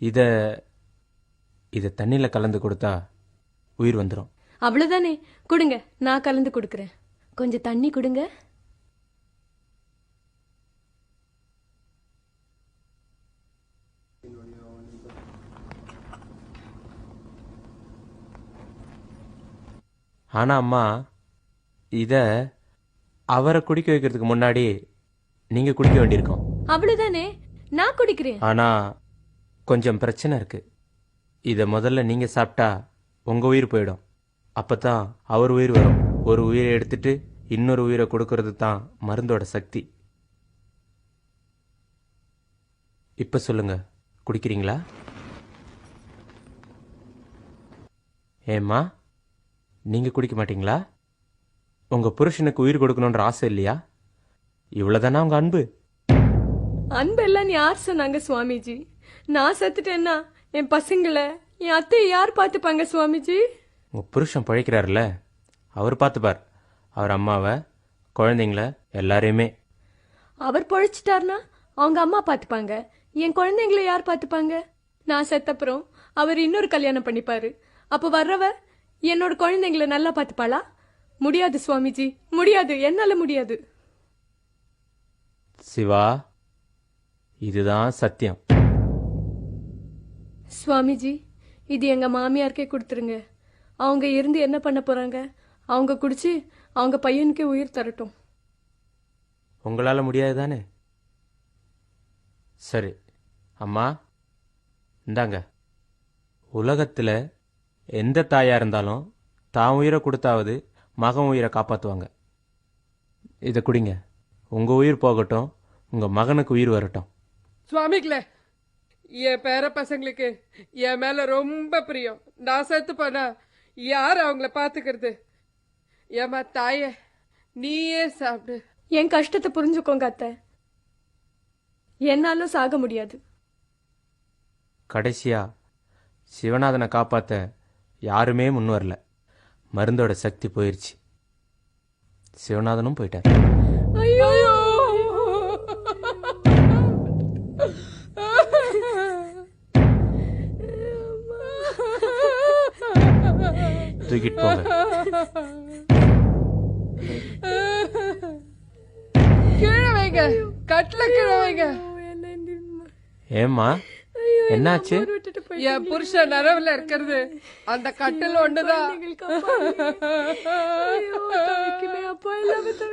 இத இத தண்ணியில் கலந்து கொடுத்தா உயிர் வந்துடும். அவ்வளவுதானே, கொடுங்க, நான் கலந்து கொடுக்கறேன். கொஞ்சம் தண்ணி கொடுங்க. ஆனா அம்மா, இத அவரை குடிக்க வைக்கிறதுக்கு முன்னாடி நீங்க குடிக்க வேண்டியிருக்கும். அவ்வளவுதானே, நான் குடிக்கிறேன். ஆனா கொஞ்சம் பிரச்சனை இருக்கு. இத முதல்ல நீங்க சாப்பிட்டா உங்க உயிர் போயிடும். அப்பதான் அவர் உயிர் வரும். ஒரு உயிரை எடுத்துட்டு இன்னொரு உயிரை கொடுக்கறது தான் மருந்தோட சக்தி. இப்ப சொல்லுங்க, குடிக்கிறீங்களா? ஏம்மா, நீங்க குடிக்க மாட்டீங்களா? உங்க புருஷனுக்கு உயிர் கொடுக்கணும்ன்ற ஆசை இல்லையா? இவ்வளவுதானா உங்க அன்பு? அன்பெல்லாம் யார் சொன்னாங்க சுவாமிஜி? நான் செத்துட்டேன்னா என் பசங்களை, என் அத்தையை யார் பார்த்துப்பாங்க சுவாமிஜி? உங்க புருஷன் பழைக்கிறாருல, அவர் பார்த்துப்பார். அவர் அம்மாவை, குழந்தைங்கள, எல்லாரையுமே. அவர் பொழைச்சிட்டார்னா அவங்க அம்மா பார்த்துப்பாங்க. என் குழந்தைங்களை யார் பார்த்துப்பாங்க? நான் செத்தப்புறம் அவர் இன்னொரு கல்யாணம் பண்ணிப்பாரு. அப்போ வர்றவ என்னோட குழந்தைங்களை நல்லா பார்த்துப்பாளா? முடியாது சுவாமிஜி, முடியாது, என்னால முடியாது. சிவா, இதுதான் சத்தியம். சுவாமிஜி, இது எங்க மாமியாருக்கே கொடுத்துருங்க. அவங்க இருந்து என்ன பண்ண போறாங்க? அவங்க குடிச்சு அவங்க பையனுக்கே உயிர் தரட்டும். உங்களால முடியாது தானே? சரி அம்மா, இந்தாங்க. உலகத்துல எந்த தாயா இருந்தாலும் தான் உயிரை கொடுத்தாவது மகன் உயிரை காப்பாற்றுவாங்க. இதை குடிங்க. உங்க உயிர் போகட்டும், உங்க மகனுக்கு உயிர் வரட்டும். சுவாமிகளே, என் பேர பசங்களுக்கு என் மேல ரொம்ப பிரியம். நான் செத்து போனா யார் அவங்கள பாத்துக்கிறது? ஏமா தாயே, நீயே சாப்பிடு. என் கஷ்டத்தை புரிஞ்சுக்கோங்க அத்தை. என்னாலும் சாக முடியாது. கடைசியா சிவநாதனை காப்பாத்த யாருமே முன் வரல. மருந்தோட சக்தி போயிருச்சு. சிவநாதனும் போயிட்டார். ஐயோ, தூக்கிட்டு போங்க. கீழே வைங்க, கட்டில கீழே வைங்க. ஏம்மா, என்னாச்சு? என் புருஷன் நரவுல இருக்கிறது அந்த கட்டில் ஒண்ணுதான்.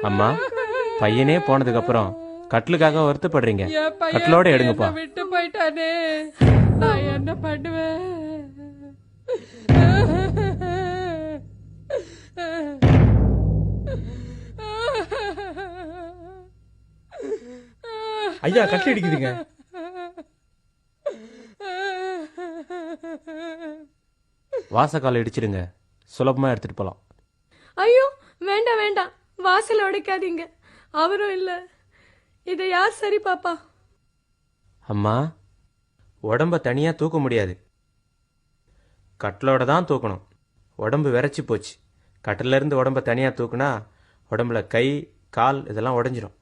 அம்மா, பையனே போனதுக்கு அப்புறம் கட்டிலுக்காக வருத்தப்படுறீங்க. கட்டிலோட எடுங்கப்பா. விட்டு போயிட்டானே, நான் என்ன பண்ணுவேன்? ஐயா, கட்டில் அடிக்குதுங்க. வாசக்கால இடிச்சிடுங்க, சுலபமா எடுத்துட்டு போலாம். ஐயோ, வேண்டாம் வேண்டாம், வாசல் உடைக்காதீங்க. அவரும் இல்ல, இதை யார் சரி பாப்பா? அம்மா, உடம்ப தனியா தூக்க முடியாது. கட்டிலோட தான் தூக்கணும். உடம்பு விரைச்சி போச்சு. கட்டில இருந்து உடம்ப தனியா தூக்குனா உடம்புல கை கால் இதெல்லாம் உடைஞ்சிரும்.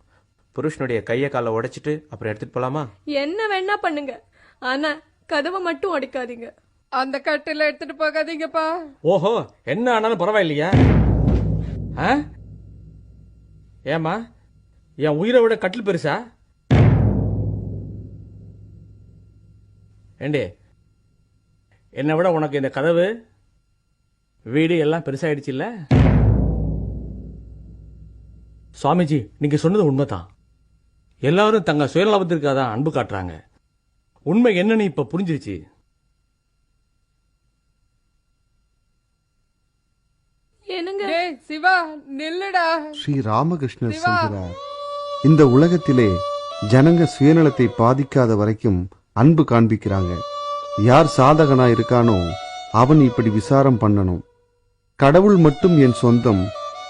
புருஷனுடைய கையை காலை உடைச்சிட்டு அப்புறம் எடுத்துட்டு போலாமா? என்ன வேணா பண்ணுங்க, ஆனா கதவை மட்டும் உடைக்காதீங்க. அந்த கட்டில எடுத்துட்டு போகாதீங்கப்பா. ஓஹோ, என்ன ஆனாலும் பரவாயில்லையா? ஏமா, என் உயிரை விட கட்டில் பெருசா? ஏண்டே, என்னை விட உனக்கு இந்த கதவு வீடு எல்லாம் பெருசாயிடுச்சு இல்ல? சுவாமிஜி, நீங்க சொன்னது உண்மைதான். எல்லாரும் தங்க சுயநலத்திற்காக தான் அன்பு காட்டுறாங்க. உண்மை என்னன்னு இப்ப புரிஞ்சிருச்சு. சிவா, நில்லுடா. ஸ்ரீ ராமகிருஷ்ணர் சொல்கிறார், இந்த உலகத்திலே ஜனங்க சுயநலத்தை பாதிக்காத வரைக்கும் அன்பு காண்பிக்கிறாங்க. யார் சாதகனா இருக்கானோ அவன் இப்படி விசாரம் பண்ணணும். கடவுள் மட்டும் என் சொந்தம்,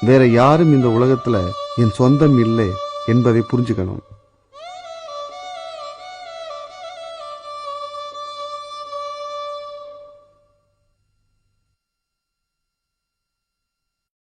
வேற யாரும் இந்த உலகத்துல என் சொந்தம் இல்லை என்பதை புரிஞ்சுக்கணும்.